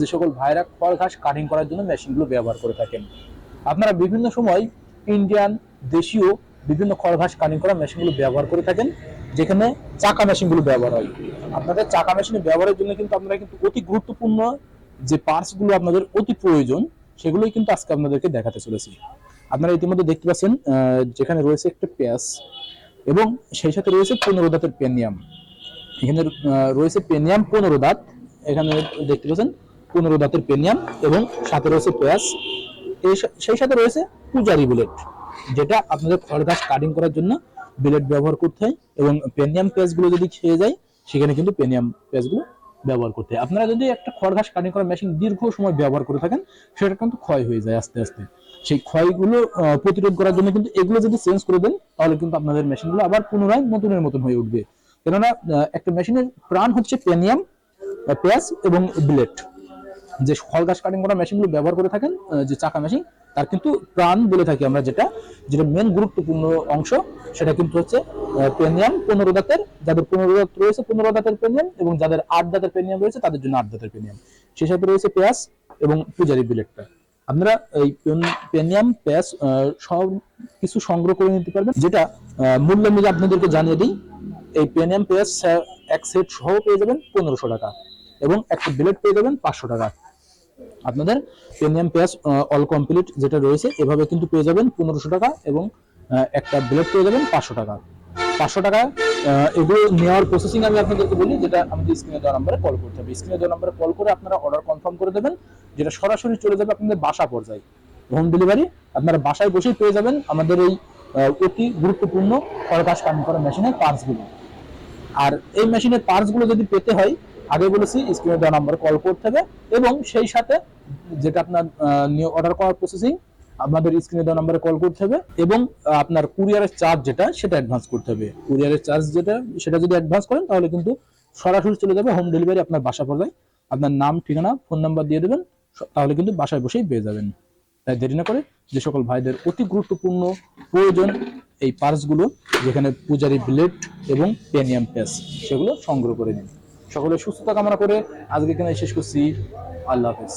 যে সকল ভাইরা খড় ঘাস কাটিং করার জন্য মেশিনগুলো ব্যবহার করে থাকেন। আপনারা বিভিন্ন সময় ইন্ডিয়ান দেশীয় বিভিন্ন খড় ঘাস কাটিং করা মেশিনগুলো ব্যবহার করে থাকেন, যেখানে চাকা মেশিনগুলো ব্যবহার হয়। আপনাদের চাকা মেশিনে ব্যবহারের জন্য কিন্তু আপনারা কিন্তু অতি গুরুত্বপূর্ণ যে পার্টসগুলো আপনাদের অতি প্রয়োজন, সেগুলোই কিন্তু আজকে আপনাদেরকে দেখাতে চলেছি। আপনারা ইতিমধ্যে দেখতে পাচ্ছেন যেখানে রয়েছে একটা পেঁয়াজ এবং সেই সাথে রয়েছে 15 দাঁতের পেনিয়াম। এখানে রয়েছে পেনিয়াম 15 দাঁত। এখানে দেখতে পাচ্ছেন 15 দাঁতের পেনিয়াম এবং সাথে রয়েছে পেঁয়াজ। সেই সাথে রয়েছে পূজারি বুলেট, যেটা আপনাদের খড় ঘাস কাটিং করার জন্য বিলেট ব্যবহার করতে হয়। এবং পেনিয়াম পেঁয়াজগুলো যদি খেয়ে যায়, সেখানে কিন্তু পেনিয়াম পেঁয়াজগুলো ব্যবহার করতে হয়। আপনারা যদি একটা খড় ঘাস কাটিং করার মেশিন দীর্ঘ সময় ব্যবহার করে থাকেন, সেটা কিন্তু ক্ষয় হয়ে যায় আস্তে আস্তে। সেই ক্ষয়গুলো প্রতিরোধ করার জন্য কিন্তু এগুলো যদি চেঞ্জ করে দেন, তাহলে কিন্তু আপনাদের মেশিনগুলো আবার পুনরায় নতুনের মতন হয়ে উঠবে। কেননা একটা মেশিনের প্রাণ হচ্ছে পেনিয়াম, পেঁয়াজ এবং ব্লেড। যে খড় ঘাস কাটিং করা মেশিনগুলো ব্যবহার করে থাকেন, যে চাকা মেশিন, তার কিন্তু প্রাণ বলে থাকি আমরা, যেটা যেটা মেন গুরুত্বপূর্ণ অংশ, সেটা কিন্তু হচ্ছে পেনিয়াম 15 দাঁতের। যাদের 15 দাঁত রয়েছে 15 দাঁতের পেনিয়াম, এবং যাদের 8 দাঁতের পেনিয়াম রয়েছে তাদের জন্য 8 দাঁতের পেনিয়াম। সেই সাথে রয়েছে পেঁয়াজ এবং পূজারি বিলেটটা। আপনারা এই পেনিয়াম পেঁয়াজ সব কিছু সংগ্রহ করে নিতে পারবেন, যেটা মূল্য মিলে আপনাদেরকে জানিয়ে দিই। এই পেনিয়াম পেঁয়াজ এক সেট সহ পেয়ে যাবেন 1500 টাকা, এবং একটা বিলেট পেয়ে যাবেন 500 টাকা। আপনাদের প্রিমিয়াম পেঁয়াজ অল কমপ্লিট যেটা রয়েছে এভাবে কিন্তু পেয়ে যাবেন 1500 টাকা, এবং একটা ব্লেড পেয়ে যাবেন 500 টাকা। 500 টাকা এগুলো নেওয়ার প্রসেসিং আমি আপনাদেরকে বলি, যেটা আমাদের স্ক্রিনে দেওয়া নাম্বারে কল করতে হবে। স্ক্রিনে দেওয়া নাম্বারে কল করে আপনারা অর্ডার কনফার্ম করে দেবেন, যেটা সরাসরি চলে যাবে আপনাদের বাসা পর্যায়ে। হোম ডেলিভারি আপনারা বাসায় বসেই পেয়ে যাবেন আমাদের এই অতি গুরুত্বপূর্ণ খড় ঘাস কাটিং করা মেশিনের পার্টসগুলো। আর এই মেশিনের পার্টসগুলো যদি পেতে হয়, আগে বলেছি স্ক্রিনে দেওয়া নাম্বারে কল করতে হবে, এবং সেই সাথে যেটা আপনার নিউ অর্ডার করার প্রসেসিং, আপনাদের স্ক্রিনে দেওয়া নাম্বারে কল করতে হবে, এবং আপনার কুরিয়ারের চার্জ যেটা সেটা অ্যাডভান্স করতে হবে। কুরিয়ারের চার্জ যেটা সেটা যদি অ্যাডভান্স করেন, তাহলে কিন্তু সরাসরি চলে যাবে হোম ডেলিভারি আপনার বাসা পর্যায়ে। আপনার নাম, ঠিকানা, ফোন নাম্বার দিয়ে দেবেন, তাহলে কিন্তু বাসায় বসেই পেয়ে যাবেন। তাই দেরি না করে যে সকল ভাইদের অতি গুরুত্বপূর্ণ প্রয়োজন এই পার্টসগুলো, যেখানে পূজারি ব্লেড এবং পেনিয়াম পেস, সেগুলো সংগ্রহ করে নিন। সকলের সুস্থতা কামনা করে আজকে এখানে শেষ করছি। আল্লাহ হাফেজ।